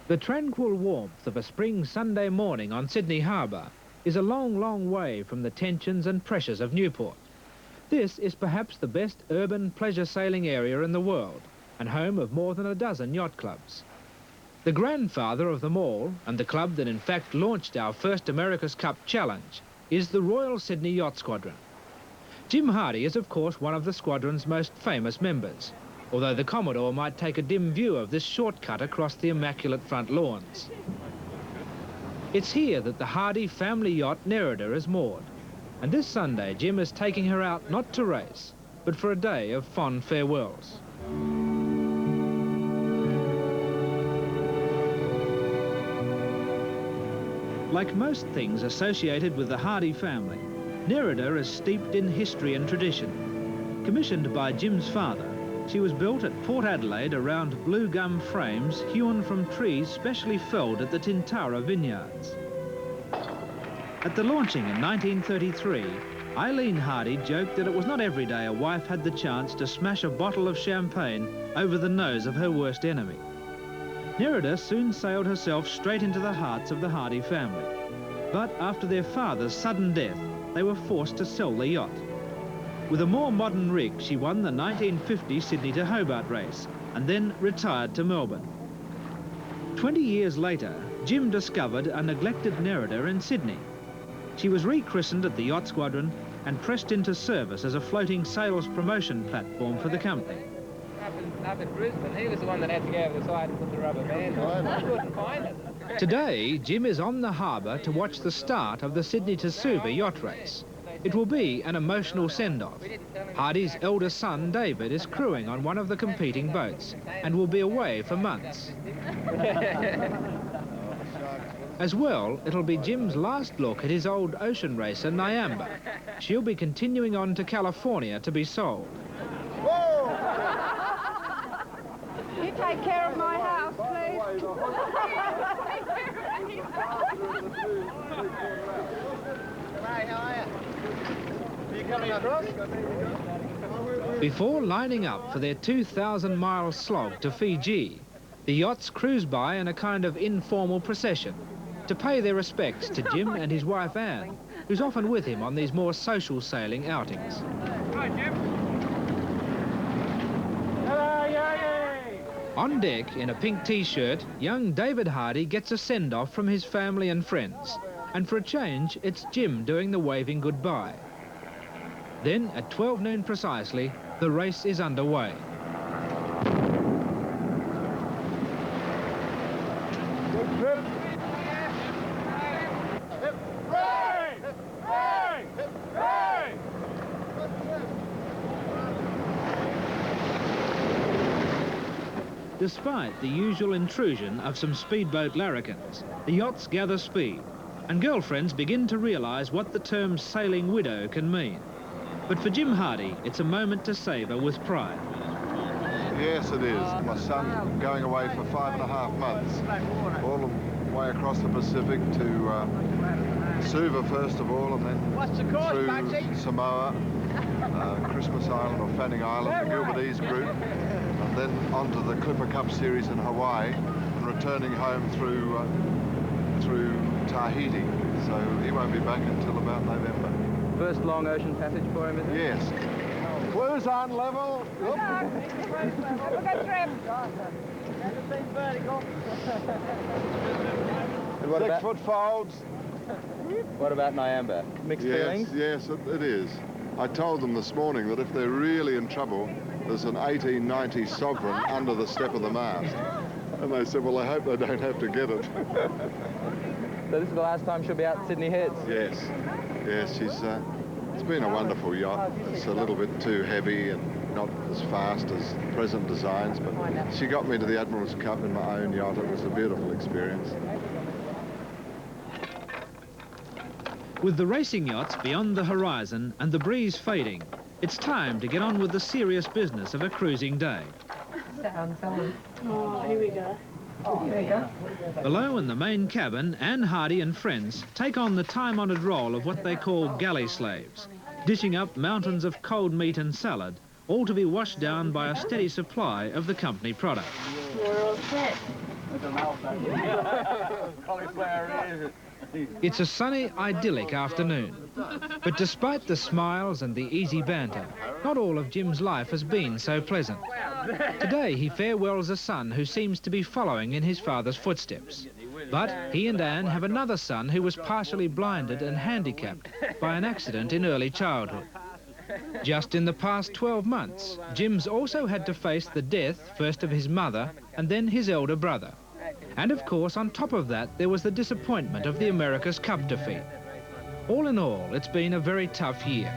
The tranquil warmth of a spring Sunday morning on Sydney Harbour is a long, long way from the tensions and pressures of Newport. This is perhaps the best urban pleasure sailing area in the world and home of more than a dozen yacht clubs. The grandfather of them all, and the club that in fact launched our first America's Cup challenge, is the Royal Sydney Yacht Squadron. Jim Hardy is of course one of the squadron's most famous members, although the Commodore might take a dim view of this shortcut across the immaculate front lawns. It's here that the Hardy family yacht Nerida is moored, and this Sunday Jim is taking her out not to race, but for a day of fond farewells. Like most things associated with the Hardy family, Nerida is steeped in history and tradition. Commissioned by Jim's father, she was built at Port Adelaide around blue gum frames hewn from trees specially felled at the Tintara vineyards. At the launching in 1933, Eileen Hardy joked that it was not every day a wife had the chance to smash a bottle of champagne over the nose of her worst enemy. Nerida soon sailed herself straight into the hearts of the Hardy family. But after their father's sudden death, they were forced to sell the yacht. With a more modern rig, she won the 1950 Sydney to Hobart race and then retired to Melbourne. 20 years later, Jim discovered a neglected Nerida in Sydney. She was rechristened at the Yacht Squadron and pressed into service as a floating sales promotion platform for the company. Up at Brisbane, he was the one that had to go over the side and put the rubber band on. I couldn't find it. Today, Jim is on the harbour to watch the start of the Sydney to Suva yacht race. It will be an emotional send-off. Hardy's eldest son, David, is crewing on one of the competing boats and will be away for months. As well, it'll be Jim's last look at his old ocean racer, Nyamba. She'll be continuing on to California to be sold. You take care of my house, please. Hey, how are you? Are you coming across? Before lining up for their 2,000-mile slog to Fiji, the yachts cruise by in a kind of informal procession to pay their respects to Jim and his wife Anne, who's often with him on these more social sailing outings. Right, Jim. Hello, yay! On deck, in a pink t-shirt, young David Hardy gets a send-off from his family and friends. And for a change, it's Jim doing the waving goodbye. Then, at 12 noon precisely, the race is underway. Despite the usual intrusion of some speedboat larrikins, the yachts gather speed, and girlfriends begin to realise what the term sailing widow can mean. But for Jim Hardy, it's a moment to savour with pride. Yes, it is. My son going away for 5.5 months, all the way across the Pacific to Suva first of all, and then through Samoa, Christmas Island or Fanning Island, the Gilbertese group, and then onto the Clipper Cup Series in Hawaii, and returning home through Tahiti, so he won't be back until about November. First long ocean passage for him, isn't it? Yes. Blues on level. Look at Trim. 6 foot folds. What about Nyamba? Mixed feelings? Yes, it is. I told them this morning that if they're really in trouble, there's an 1890 Sovereign under the step of the mast. And they said, well, I hope they don't have to get it. So this is the last time she'll be out Sydney Heads? Yes. Yes, it's been a wonderful yacht. It's a little bit too heavy and not as fast as present designs, but she got me to the Admiral's Cup in my own yacht. It was a beautiful experience. With the racing yachts beyond the horizon and the breeze fading, it's time to get on with the serious business of a cruising day. Oh, here we go. Here we go. Below in the main cabin, Anne Hardy and friends take on the time-honoured role of what they call galley slaves, dishing up mountains of cold meat and salad, all to be washed down by a steady supply of the company product. we're all set. It's a sunny, idyllic afternoon. But despite the smiles and the easy banter, not all of Jim's life has been so pleasant. Today he farewells a son who seems to be following in his father's footsteps. But he and Anne have another son who was partially blinded and handicapped by an accident in early childhood. Just in the past 12 months, Jim's also had to face the death, first of his mother and then his elder brother. And of course, on top of that, there was the disappointment of the America's Cup defeat. All in all, it's been a very tough year.